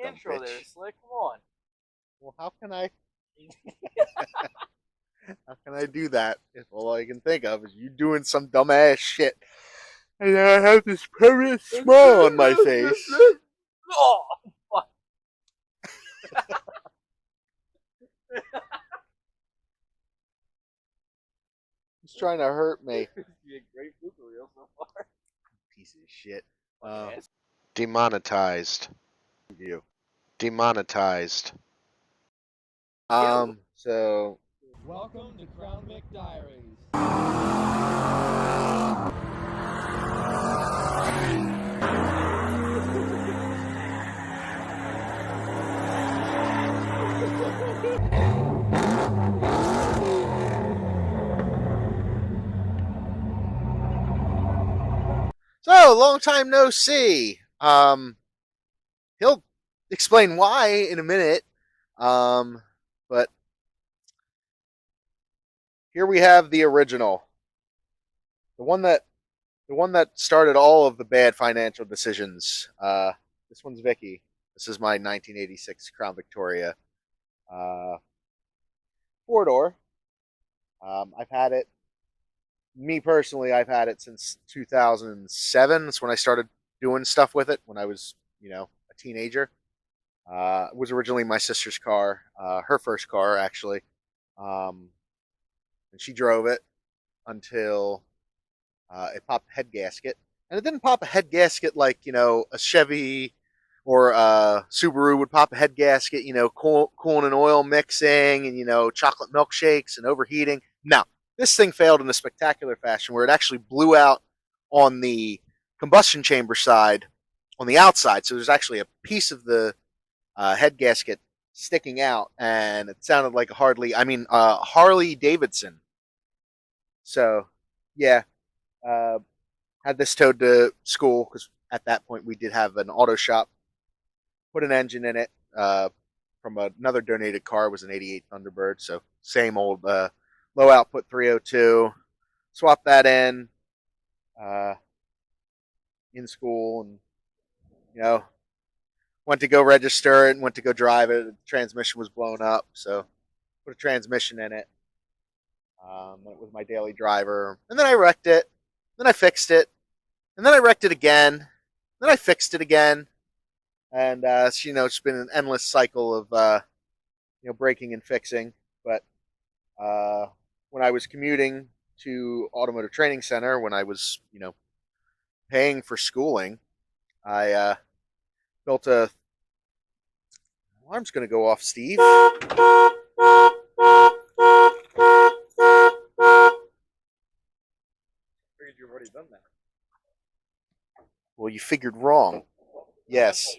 intro there, Slick. Come on. Well, how can I do that if all I can think of is you doing some dumbass shit? And I have this permanent smile on my face. Oh, fuck. He's trying to hurt me. Be a great blooper reel so far. Piece of shit. Demonetized. You. Demonetized. So Welcome to Crown Vic Diaries. long time no see. He'll explain why in a minute. But here we have the original. The one that started all of the bad financial decisions. This one's Vicky. This is my 1986 Crown Victoria. 4-door. I've had it. Me personally, I've had it since 2007. That's when I started doing stuff with it. When I was, a teenager. It was originally my sister's car, her first car actually, and she drove it until it popped a head gasket. And it didn't pop a head gasket like a Chevy or a Subaru would pop a head gasket, cooling and oil mixing and chocolate milkshakes and overheating. No, this thing failed in a spectacular fashion where it actually blew out on the combustion chamber side on the outside. So there's actually a piece of the head gasket sticking out, and it sounded like a Harley Davidson. So, yeah, had this towed to school because at that point we did have an auto shop. Put an engine in it from another donated car. It was an '88 Thunderbird, so same old low output 302. Swapped that in school, and went to go register it and went to go drive it. The transmission was blown up, so put a transmission in it. It was my daily driver. And then I wrecked it. Then I fixed it. And then I wrecked it again. Then I fixed it again. And, it's been an endless cycle of, breaking and fixing. But when I was commuting to Automotive Training Center, when I was, paying for schooling, I built a... Alarm's going to go off, Steve. Figured you've already done that. Well, you figured wrong. Yes.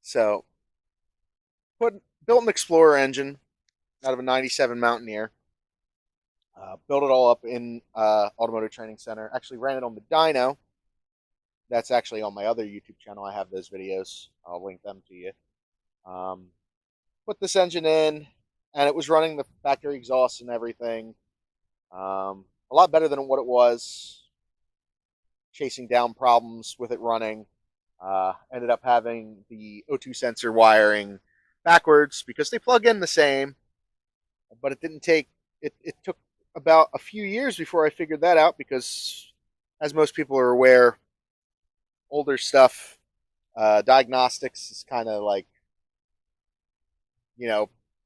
So, built an Explorer engine out of a '97 Mountaineer. Built it all up in Automotive Training Center. Actually ran it on the dyno. That's actually on my other YouTube channel. I have those videos. I'll link them to you. Put this engine in, and it was running the factory exhaust and everything. A lot better than what it was. Chasing down problems with it running. Ended up having the O2 sensor wiring backwards because they plug in the same. But it didn't take... It took about a few years before I figured that out because, as most people are aware, older stuff, diagnostics is kind of like,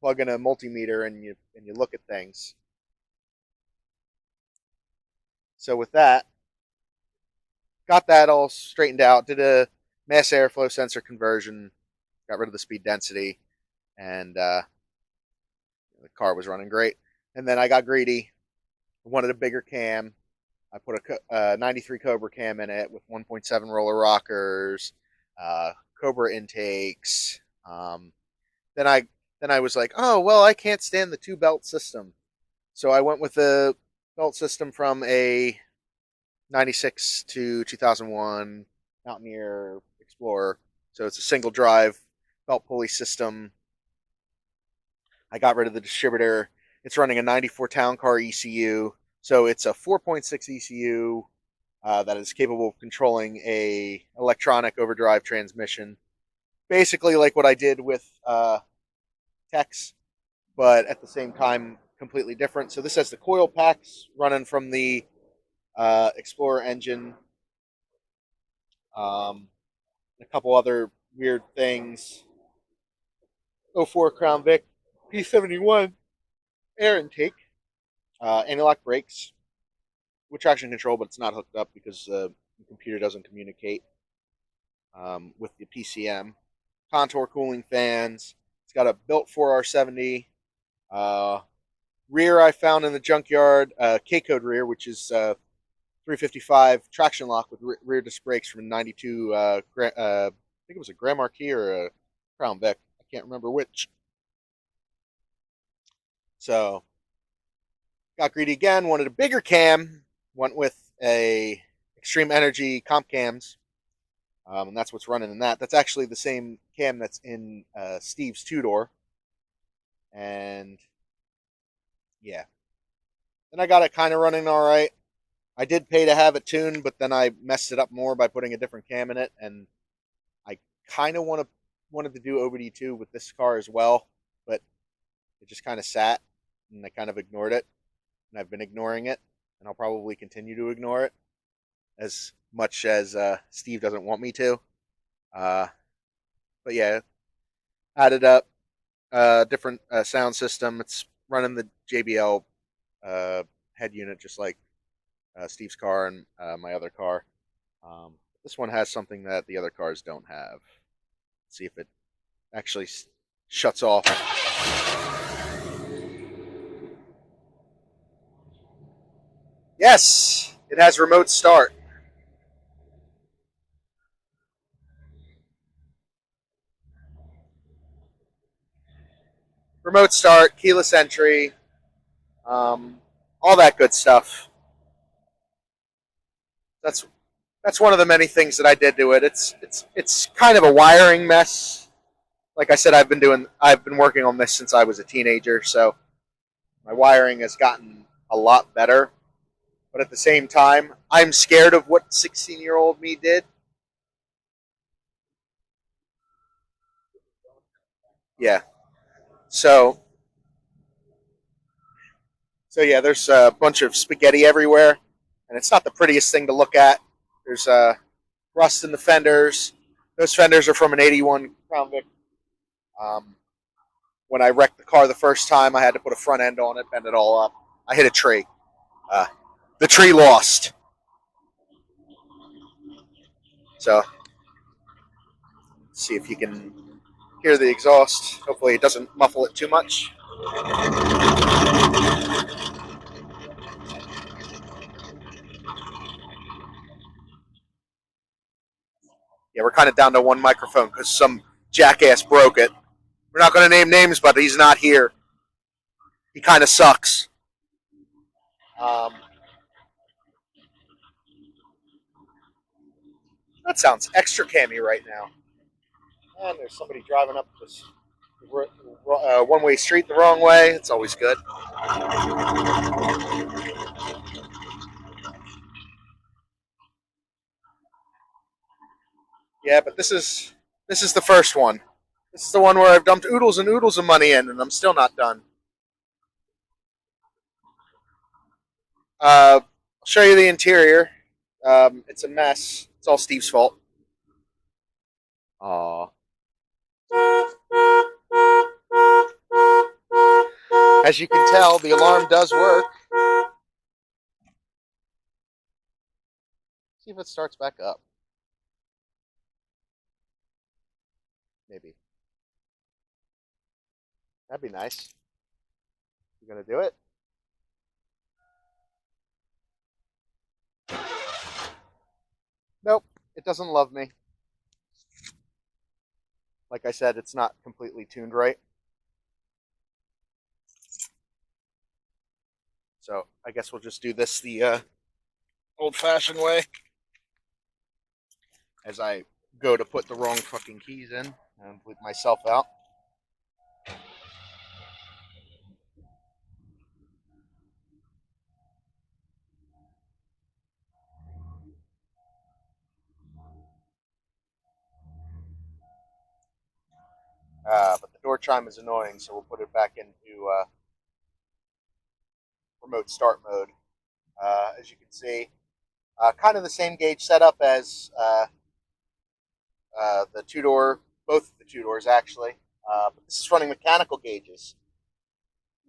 plug in a multimeter and you look at things. So with that, got that all straightened out, did a mass airflow sensor conversion, got rid of the speed density, and the car was running great. And then I got greedy, wanted a bigger cam. I put a 93 Cobra cam in it with 1.7 roller rockers, Cobra intakes. Then I was like, oh, well, I can't stand the 2-belt system. So I went with the belt system from a 96 to 2001 Mountaineer Explorer. So it's a single drive belt pulley system. I got rid of the distributor. It's running a 94 town car ECU. So it's a 4.6 ECU that is capable of controlling a electronic overdrive transmission, basically like what I did with Tex, but at the same time completely different. So this has the coil packs running from the Explorer engine, a couple other weird things. 04 Crown Vic P71 air intake, anti-lock brakes with traction control, but it's not hooked up because the computer doesn't communicate with the PCM. Contour cooling fans. It's got a built 4R70. Rear I found in the junkyard, K-code rear, which is 355 traction lock with rear disc brakes from 92. I think it was a Grand Marquis or a Crown Vic. I can't remember which. So got greedy again. Wanted a bigger cam. Went with a Extreme Energy comp cams, and that's what's running in that. That's actually the same cam that's in Steve's two-door. And yeah, and I got it kind of running all right. I did pay to have it tuned, but then I messed it up more by putting a different cam in it, and I kind of wanted to do OBD2 with this car as well, but it just kind of sat, and I kind of ignored it, and I've been ignoring it, and I'll probably continue to ignore it as much as Steve doesn't want me to. But yeah, added up different sound system. It's running the JBL head unit just like Steve's car and my other car. This one has something that the other cars don't have. Let's see if it actually shuts off. Yes, it has remote start. Remote start, keyless entry, all that good stuff. That's one of the many things that I did to it. It's kind of a wiring mess. Like I said, I've been working on this since I was a teenager, so my wiring has gotten a lot better. But at the same time, I'm scared of what 16-year-old me did. Yeah. So yeah, there's a bunch of spaghetti everywhere, and it's not the prettiest thing to look at. There's rust in the fenders. Those fenders are from an '81 Crown Vic. When I wrecked the car the first time, I had to put a front end on it, bend it all up. I hit a tree. The tree lost. So, see if you can hear the exhaust. Hopefully it doesn't muffle it too much. Yeah, we're kind of down to one microphone because some jackass broke it. We're not going to name names, but he's not here. He kind of sucks. That sounds extra cammy right now. And there's somebody driving up this one-way street the wrong way. It's always good. Yeah, but this is the first one. This is the one where I've dumped oodles and oodles of money in, and I'm still not done. I'll show you the interior. It's a mess. It's all Steve's fault. Aww. As you can tell, the alarm does work. See if it starts back up. Maybe. That'd be nice. You gonna do it? Nope, it doesn't love me. Like I said, it's not completely tuned right. So I guess we'll just do this the old-fashioned way. As I go to put the wrong fucking keys in and bleep myself out. But the door chime is annoying, so we'll put it back into remote start mode. As you can see, kind of the same gauge setup as the two-door, both of the two doors actually. But this is running mechanical gauges.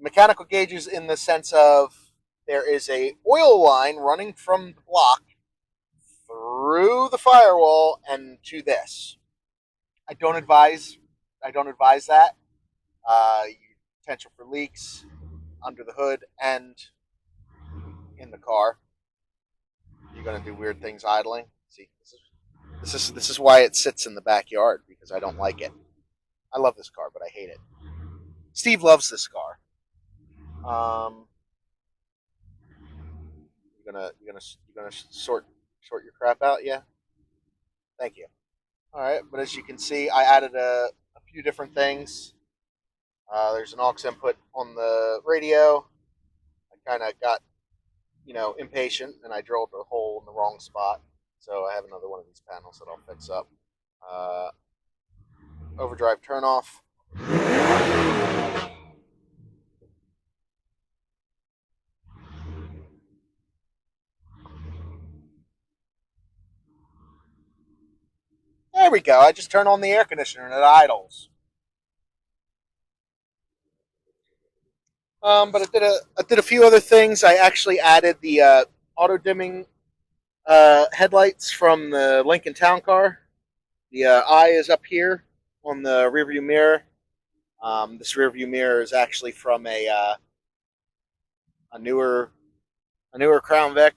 Mechanical gauges in the sense of there is a oil line running from the block through the firewall and to this. I don't advise that. Potential for leaks under the hood and in the car. You're gonna do weird things idling. See, this is why it sits in the backyard, because I don't like it. I love this car, but I hate it. Steve loves this car. You're gonna sort your crap out, yeah? Thank you. All right, but as you can see, I added a few different things. There's an aux input on the radio. I kind of got, impatient, and I drilled a hole in the wrong spot. So I have another one of these panels that I'll fix up. Overdrive turn off. There we go. I just turn on the air conditioner and it idles. But I did a few other things. I actually added the auto dimming headlights from the Lincoln Town Car. The eye is up here on the rearview mirror. This rearview mirror is actually from a newer Crown Vic.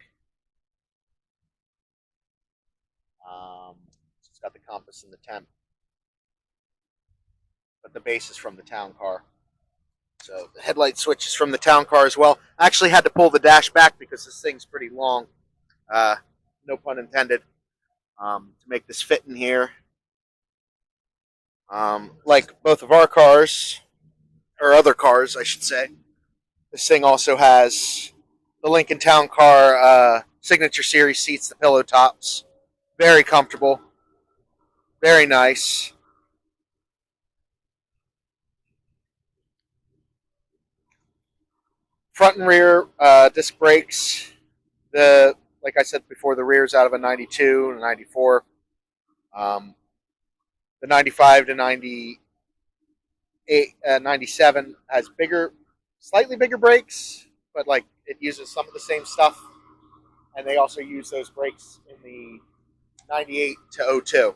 It's got the compass and the temp, but the base is from the Town Car. So the headlight switch is from the Town Car as well. I actually had to pull the dash back because this thing's pretty long. No pun intended. To make this fit in here. Like both of our cars, or other cars, I should say, this thing also has the Lincoln Town Car Signature Series seats, the pillow tops. Very comfortable. Very nice. Front and rear disc brakes. Like I said before, the rear's out of a 92 and a 94. The 95 to 98, 97 has slightly bigger brakes, but like it uses some of the same stuff. And they also use those brakes in the 98 to 02.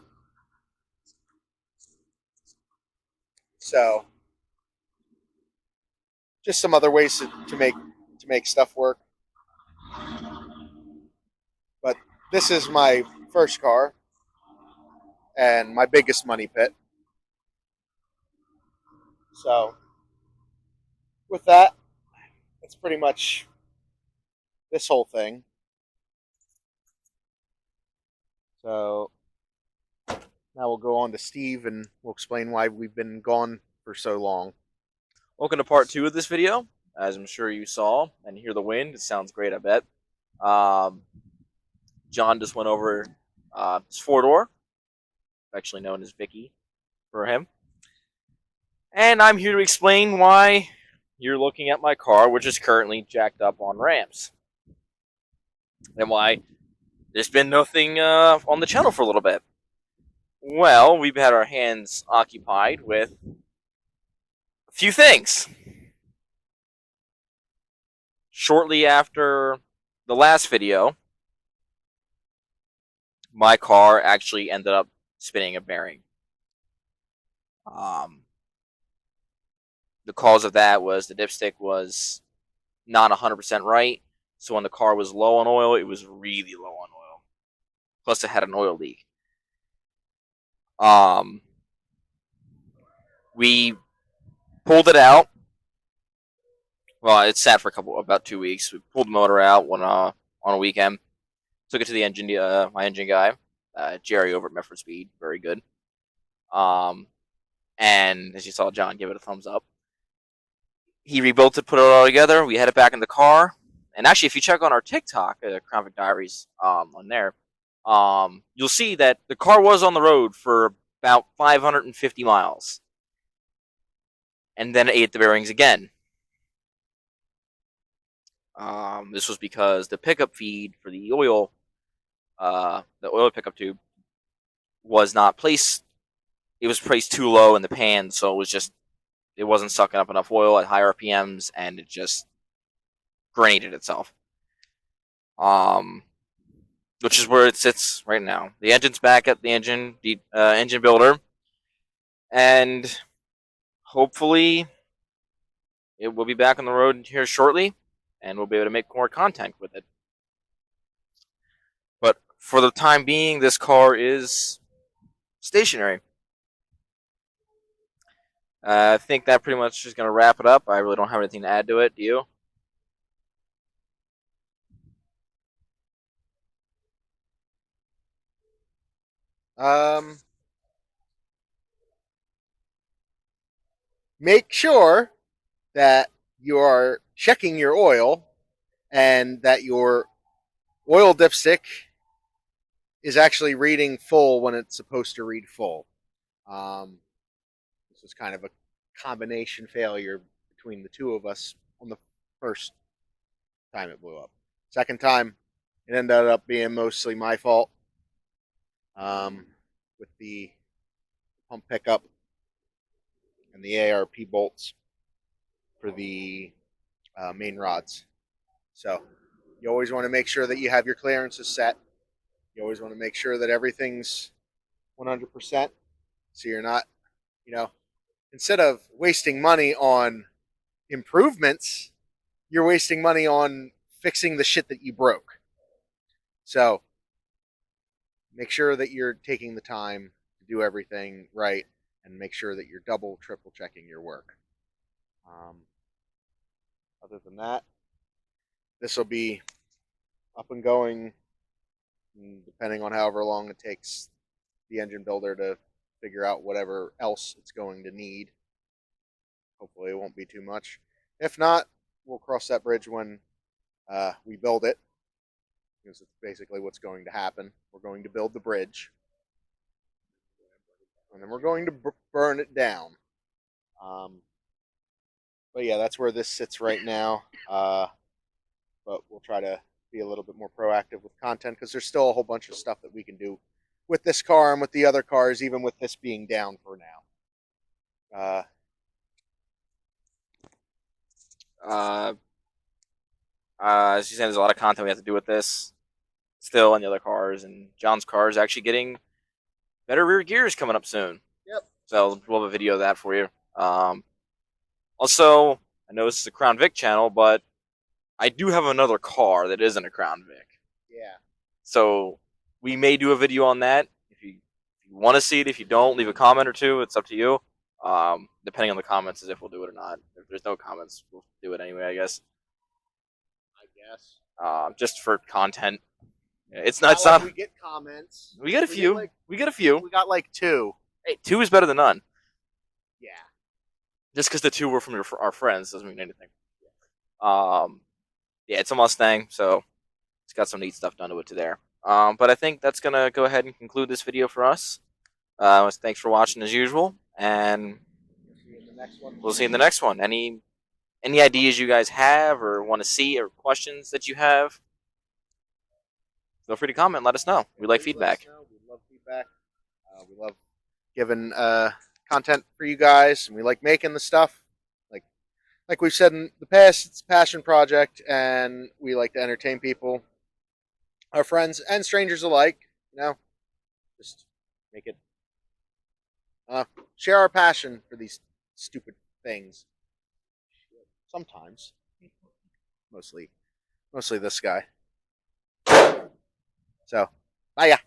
So just some other ways to make stuff work. But this is my first car and my biggest money pit. So with that, it's pretty much this whole thing. So now we'll go on to Steve and we'll explain why we've been gone for so long. Welcome to part 2 of this video. As I'm sure you saw and hear the wind, it sounds great, I bet. John just went over his 4-door, actually known as Vicky for him. And I'm here to explain why you're looking at my car, which is currently jacked up on ramps. And why there's been nothing on the channel for a little bit. Well, we've had our hands occupied with a few things. Shortly after the last video, my car actually ended up spinning a bearing. The cause of that was the dipstick was not 100% right. So when the car was low on oil, it was really low on oil. Plus it had an oil leak. We pulled it out. Well, it sat for about 2 weeks. We pulled the motor out on a weekend. Took it to the my engine guy, Jerry over at Medford Speed. Very good. And as you saw, John give it a thumbs up. He rebuilt it, put it all together. We had it back in the car. And actually, if you check on our TikTok, Crown Vic Diaries, on there, you'll see that the car was on the road for about 550 miles. and then it ate the bearings again. This was because the pickup feed for the oil pickup tube, was not placed. It was placed too low in the pan, so it wasn't sucking up enough oil at high RPMs, and it just grenaded itself. Which is where it sits right now. The engine's back at the engine builder, and hopefully it will be back on the road here shortly, and we'll be able to make more content with it. But for the time being, this car is stationary. I think that pretty much is going to wrap it up. I really don't have anything to add to it. Do you? Make sure that you are checking your oil and that your oil dipstick is actually reading full when it's supposed to read full. This was kind of a combination failure between the two of us on the first time it blew up. Second time, it ended up being mostly my fault with the pump pickup and the ARP bolts for the main rods. So you always want to make sure that you have your clearances set. You always want to make sure that everything's 100%. So you're not, instead of wasting money on improvements, you're wasting money on fixing the shit that you broke. So make sure that you're taking the time to do everything right and make sure that you're double, triple checking your work. Other than that, this will be up and going, depending on however long it takes the engine builder to figure out whatever else it's going to need. Hopefully it won't be too much. If not, we'll cross that bridge when we build it, because it's basically what's going to happen. We're going to build the bridge, and then we're going to burn it down. But yeah, that's where this sits right now. But we'll try to be a little bit more proactive with content, because there's still a whole bunch of stuff that we can do with this car and with the other cars, even with this being down for now. As you said, there's a lot of content we have to do with this still, and the other cars, and John's car is actually getting better rear gears coming up soon. Yep. So we'll have a video of that for you. Also, I know this is a Crown Vic channel, but I do have another car that isn't a Crown Vic. Yeah. So we may do a video on that. If you want to see it, if you don't, leave a comment or two. It's up to you. Depending on the comments, is if we'll do it or not. If there's no comments, we'll do it anyway, I guess. Just for content. It's not. Like we get comments. We get a few. We get a few. We got like 2. Hey, 2 is better than none. Yeah. Just because the 2 were from our friends doesn't mean anything. Yeah, it's a Mustang, so it's got some neat stuff done to it there. But I think that's gonna go ahead and conclude this video for us. Thanks for watching as usual, and we'll see you in the next one. Any ideas you guys have or want to see or questions that you have, feel free to comment and let us know. We like feedback. We love feedback. We love giving content for you guys, and we like making the stuff. Like we've said in the past, it's a passion project, and we like to entertain people, our friends and strangers alike. Just make it share our passion for these stupid things. Sometimes, mostly this guy. So, bye ya.